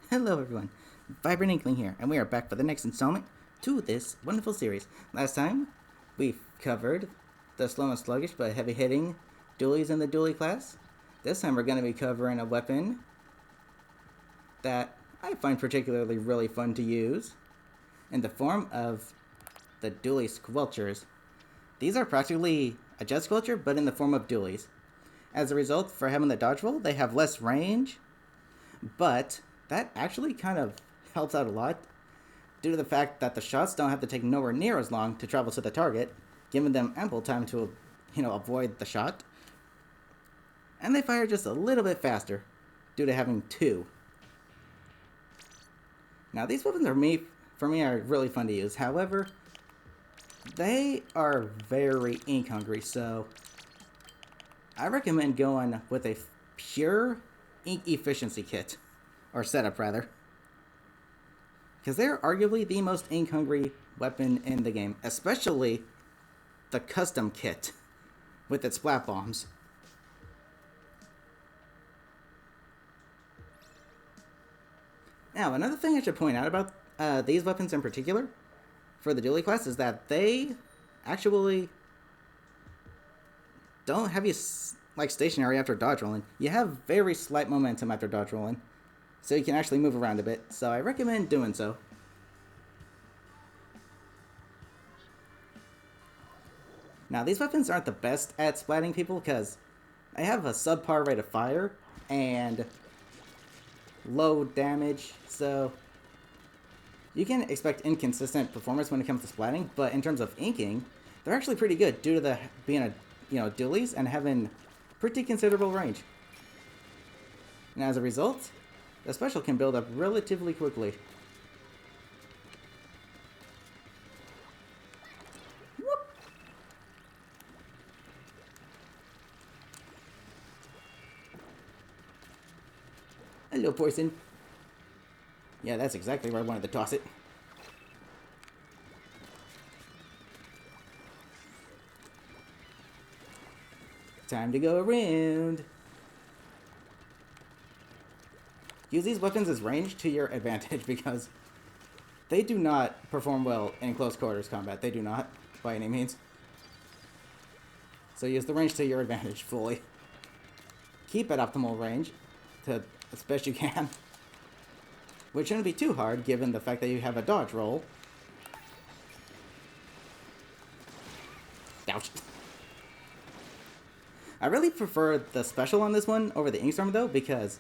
Hello everyone, Vibrant Inkling here, and we are back for the next installment to this wonderful series. Last time, we covered the slow and sluggish but heavy-hitting dualies in the dualie class. This time we're going to be covering a weapon that I find particularly really fun to use in the form of the Dualie Squelchers. These are practically a jet squelcher, but in the form of dualies. As a result, for having the dodge roll, they have less range, but that actually kind of helps out a lot due to the fact that the shots don't have to take nowhere near as long to travel to the target, giving them ample time to, avoid the shot. And they fire just a little bit faster due to having two. Now these weapons for me are really fun to use. However, they are very ink hungry, so I recommend going with a pure ink efficiency kit. Or setup, rather. Because they're arguably the most ink-hungry weapon in the game. Especially the custom kit with its splat bombs. Now, another thing I should point out about these weapons in particular, for the dualie class, is that they actually don't have you stationary after dodge rolling. You have very slight momentum after dodge rolling, so you can actually move around a bit, so I recommend doing so. Now, these weapons aren't the best at splatting people because they have a subpar rate of fire and low damage, so you can expect inconsistent performance when it comes to splatting, but in terms of inking, they're actually pretty good due to the being dualies and having pretty considerable range. And as a result, the special can build up relatively quickly. Whoop. Hello, poison. Yeah, that's exactly where I wanted to toss it. Time to go around. Use these weapons as range to your advantage because they do not perform well in close quarters combat. They do not, by any means. So use the range to your advantage fully. Keep at optimal range to as best you can. Which shouldn't be too hard given the fact that you have a dodge roll. Ouch. I really prefer the special on this one over the Inkstorm though, because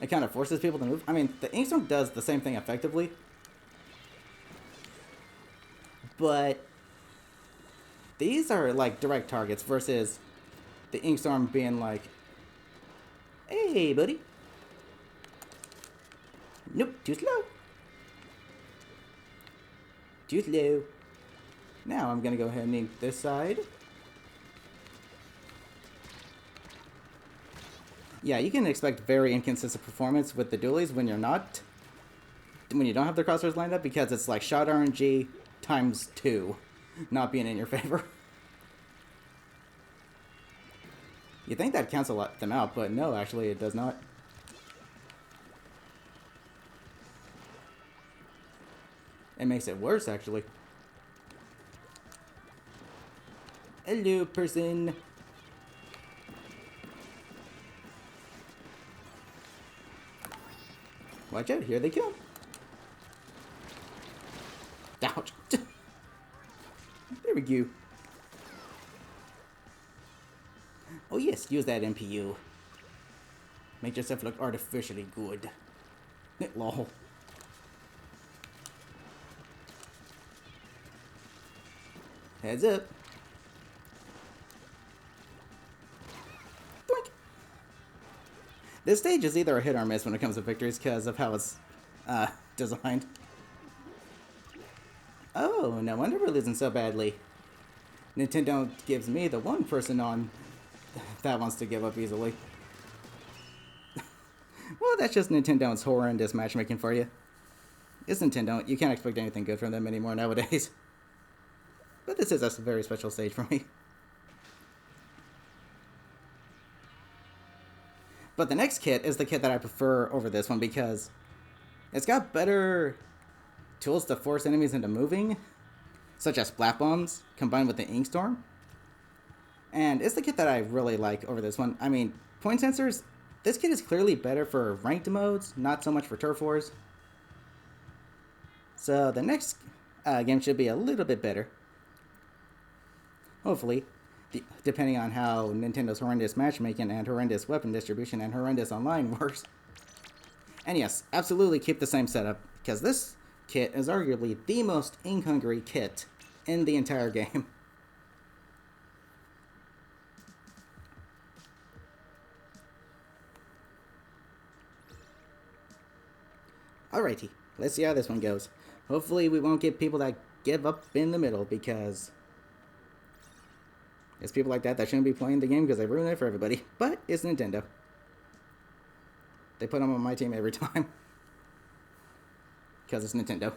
it kind of forces people to move. I mean, the Inkstorm does the same thing effectively, but these are like direct targets versus the Inkstorm being like, hey buddy. Nope, too slow. Too slow. Now I'm gonna go ahead and ink this side. Yeah, you can expect very inconsistent performance with the dualies when you don't have their crosshairs lined up, because it's like shot RNG times 2 not being in your favor. You think that cancel them out, but no, actually it does not. It makes it worse, actually. Hello, person. Watch out, here they come. Ouch. There we go. Oh yes, use that MPU. Make yourself look artificially good. Lol. Heads up. Doink. This stage is either a hit or miss when it comes to victories because of how it's designed. Oh, no wonder we're losing so badly. Nintendo gives me the one person on that wants to give up easily. Well, that's just Nintendo's horrendous matchmaking for you. It's Nintendo. You can't expect anything good from them anymore nowadays. But this is a very special stage for me. But the next kit is the kit that I prefer over this one because It's got better tools to force enemies into moving, such as splat bombs combined with the ink storm. And it's the kit that I really like over this one. I mean, point sensors, this kit is clearly better for ranked modes, not so much for turf wars. So the next game should be a little bit better. Hopefully, depending on how Nintendo's horrendous matchmaking and horrendous weapon distribution and horrendous online works. And yes, absolutely keep the same setup, because this kit is arguably the most ink-hungry kit in the entire game. Alrighty, let's see how this one goes. Hopefully we won't get people that give up in the middle, because it's people like that shouldn't be playing the game because they ruin it for everybody. But it's Nintendo. They put them on my team every time. Because it's Nintendo.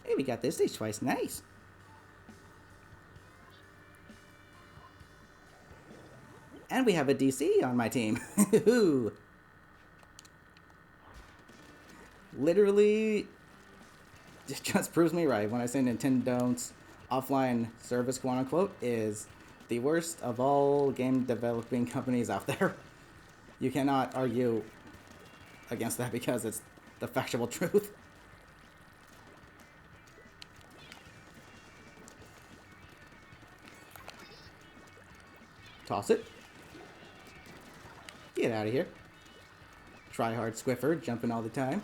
Hey, we got this stage twice. Nice. And we have a DC on my team. Literally, it just proves me right when I say Nintendo's offline service, quote unquote, is the worst of all game developing companies out there. You cannot argue against that because it's the factual truth. Toss it. Get out of here. Try hard Squiffer, jumping all the time.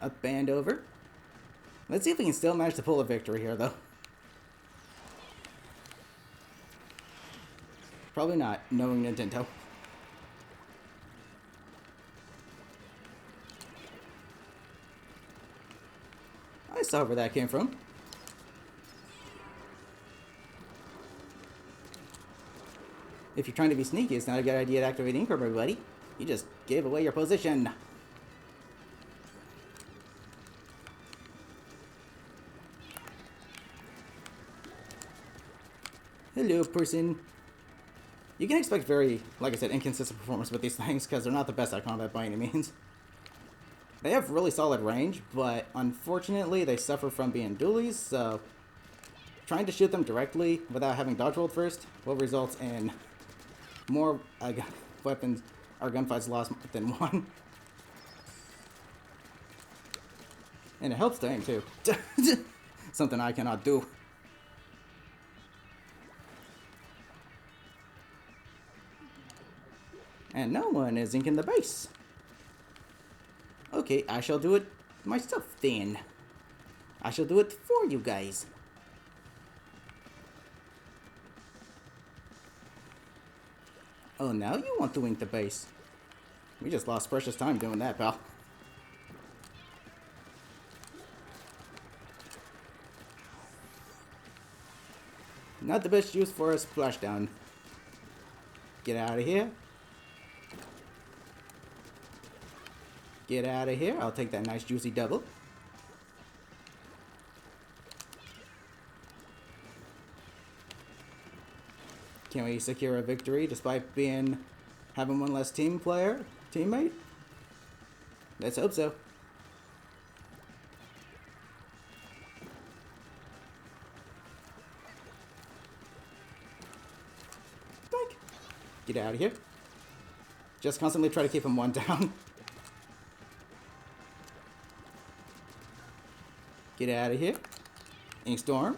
Up and over. Let's see if we can still manage to pull a victory here, though. Probably not, knowing Nintendo. I saw where that came from. If you're trying to be sneaky, it's not a good idea to activate Ink Orb, everybody. You just gave away your position. Hello, person. You can expect very, like I said, inconsistent performance with these things because they're not the best at combat by any means. They have really solid range, but unfortunately they suffer from being dualies, so trying to shoot them directly without having dodge rolled first will result in more weapons or gunfights lost than one. And it helps to aim too. Something I cannot do. And no one is inking the base. Okay, I shall do it myself then. I shall do it for you guys. Oh, now you want to ink the base. We just lost precious time doing that, pal. Not the best use for a splashdown. Get out of here. Get out of here. I'll take that nice juicy double. Can we secure a victory despite having one less teammate? Let's hope so. Boink. Get out of here. Just constantly try to keep him one down. Get out of here. Ink Storm.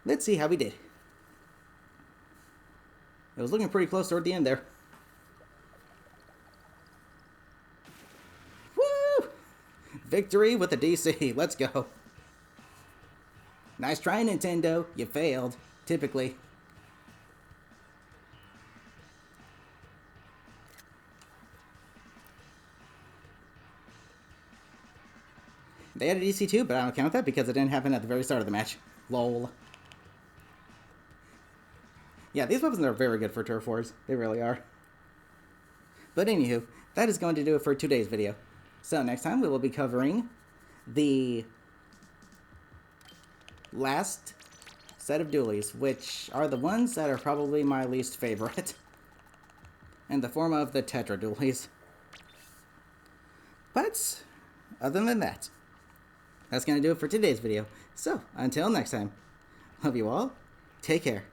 Let's see how we did. It was looking pretty close toward the end there. Woo! Victory with the DC. Let's go. Nice try, Nintendo. You failed. Typically. They had a DC too, but I don't count that because it didn't happen at the very start of the match. Lol. Yeah, these weapons are very good for turf wars. They really are. But anywho, that is going to do it for today's video. So next time we will be covering the last set of dualies, which are the ones that are probably my least favorite, in the form of the Tetra dualies. But, other than that, that's going to do it for today's video. So, until next time, love you all, take care.